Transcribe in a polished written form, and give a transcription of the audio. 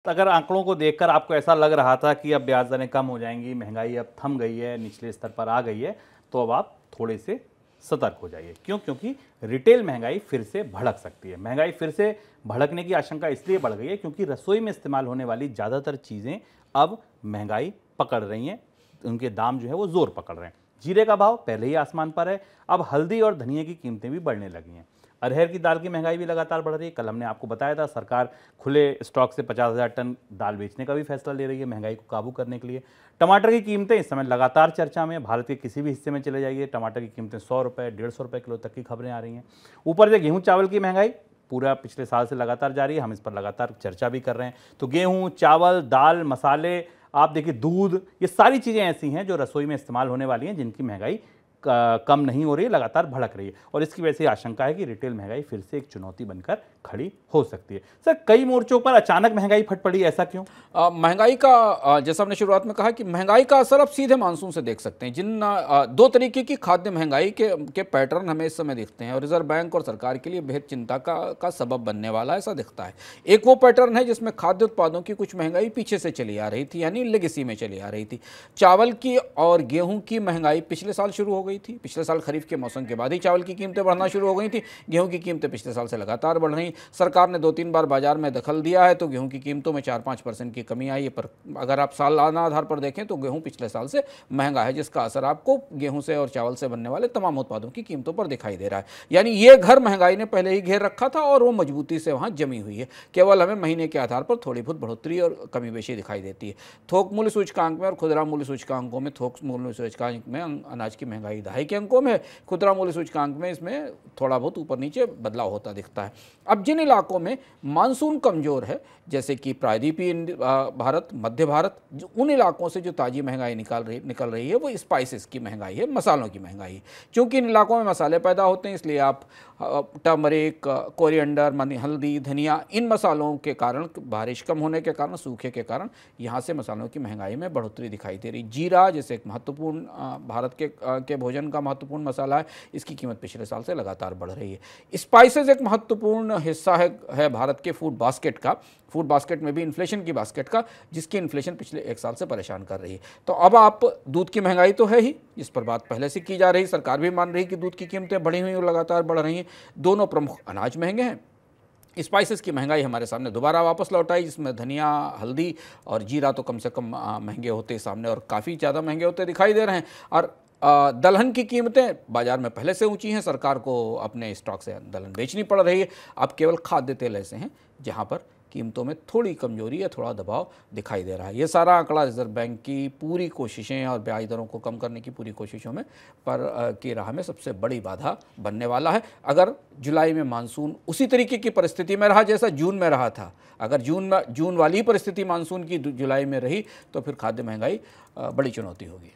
अगर आंकड़ों को देखकर आपको ऐसा लग रहा था कि अब ब्याज दरें कम हो जाएंगी, महंगाई अब थम गई है, निचले स्तर पर आ गई है, तो अब आप थोड़े से सतर्क हो जाइए। क्यों? क्योंकि रिटेल महंगाई फिर से भड़क सकती है। महंगाई फिर से भड़कने की आशंका इसलिए बढ़ गई है क्योंकि रसोई में इस्तेमाल होने वाली ज़्यादातर चीज़ें अब महंगाई पकड़ रही हैं, उनके दाम जो है वो जोर पकड़ रहे हैं। जीरे का भाव पहले ही आसमान पर है, अब हल्दी और धनिया की कीमतें भी बढ़ने लगी हैं। अरहर की दाल की महंगाई भी लगातार बढ़ रही है। कल हमने आपको बताया था सरकार खुले स्टॉक से 50,000 टन दाल बेचने का भी फैसला ले रही है महंगाई को काबू करने के लिए। टमाटर की कीमतें इस समय लगातार चर्चा में, भारत के किसी भी हिस्से में चले जाइए टमाटर की कीमतें 100 रुपये 150 रुपये किलो तक की खबरें आ रही हैं। ऊपर से गेहूँ चावल की महंगाई पूरा पिछले साल से लगातार जारी है, हम इस पर लगातार चर्चा भी कर रहे हैं। तो गेहूँ, चावल, दाल, मसाले, आप देखिए दूध, ये सारी चीज़ें ऐसी हैं जो रसोई में इस्तेमाल होने वाली हैं जिनकी महंगाई कम नहीं हो रही है, लगातार भड़क रही है। और इसकी वजह से आशंका है कि रिटेल महंगाई फिर से एक चुनौती बनकर खड़ी हो सकती है। सर, कई मोर्चों पर अचानक महंगाई फट पड़ी, ऐसा क्यों? महंगाई का जैसा हमने शुरुआत में कहा कि महंगाई का असर अब सीधे मानसून से देख सकते हैं। जिन दो तरीके की खाद्य महंगाई के पैटर्न हमें इस समय दिखते हैं और रिजर्व बैंक और सरकार के लिए बेहद चिंता का सबब बनने वाला ऐसा दिखता है। एक वो पैटर्न है जिसमें खाद्य उत्पादों की कुछ महंगाई पीछे से चली आ रही थी, यानी लेगेसी में चली आ रही थी। चावल की और गेहूं की महंगाई पिछले साल शुरू हो गई थी। पिछले साल खरीफ के मौसम के बाद ही चावल की कीमतें बढ़ना शुरू हो गई थी। गेहूं की कीमतें पिछले साल से लगातार बढ़ रही। सरकार ने 2-3 बार बाजार में दखल दिया है तो गेहूं की कीमतों में 4-5% की कमी आई है। पर अगर आप सालाना आधार पर देखें तो गेहूं पिछले साल से महंगा है, जिसका असर आपको गेहूं से और चावल से बनने वाले तमाम उत्पादों की कीमतों पर दिखाई दे रहा है। यानी ये घर महंगाई ने पहले ही घेर रखा था और वो मजबूती से वहां जमी हुई है। केवल हमें महीने के आधार पर थोड़ी बहुत बढ़ोतरी और कमी बेशी दिखाई देती है। थोक मूल्य सूचकांक में और खुदरा मूल्य सूचकांकों में, थोक मूल्य सूचकांक में अनाज की महंगाई दहाई के अंकों में, खुदरा मूल्य सूचकांक में इसमें थोड़ा बहुत ऊपर नीचे बदलाव होता दिखता है। अब जिन इलाकों में मानसून कमजोर है, जैसे कि प्रायद्वीपीय भारत, मध्य भारत, उन इलाकों से जो ताजी महंगाई निकल रही है वो स्पाइसेस की महंगाई है, मसालों की महंगाई है। क्योंकि इन इलाकों में मसाले पैदा होते हैं, इसलिए आप टर्मरिक, कोरिएंडर, हल्दी, धनिया, इन मसालों के कारण, बारिश कम होने के कारण, सूखे के कारण यहाँ से मसालों की महंगाई में बढ़ोतरी दिखाई दे रही। जीरा जैसे एक महत्वपूर्ण भारत के भोजन का महत्वपूर्ण मसाला है, इसकी कीमत पिछले साल से लगातार बढ़ रही है। स्पाइसेस एक महत्वपूर्ण हिस्सा है भारत के फूड बास्केट का, फूड बास्केट में भी इन्फ्लेशन की बास्केट का, जिसकी इन्फ्लेशन पिछले 1 साल से परेशान कर रही है। तो अब आप दूध की महंगाई तो है ही, इस पर बात पहले से की जा रही, सरकार भी मान रही कि दूध की कीमतें बढ़ी हुई और लगातार बढ़ रही हैं। दोनों प्रमुख अनाज महंगे हैं। स्पाइसेस की महंगाई हमारे सामने दोबारा वापस लौट आई, जिसमें धनिया, हल्दी और जीरा तो कम से कम महंगे होते सामने और काफ़ी ज़्यादा महंगे होते दिखाई दे रहे हैं। और दलहन की कीमतें बाजार में पहले से ऊंची हैं, सरकार को अपने स्टॉक से दलहन बेचनी पड़ रही है। अब केवल खाद्य तेल ऐसे हैं जहां पर कीमतों में थोड़ी कमजोरी या थोड़ा दबाव दिखाई दे रहा है। ये सारा आंकड़ा रिजर्व बैंक की पूरी कोशिशें और ब्याज दरों को कम करने की पूरी कोशिशों में की राह में सबसे बड़ी बाधा बनने वाला है। अगर जुलाई में मानसून उसी तरीके की परिस्थिति में रहा जैसा जून में रहा था, अगर जून वाली परिस्थिति मानसून की जुलाई में रही तो फिर खाद्य महंगाई बड़ी चुनौती होगी।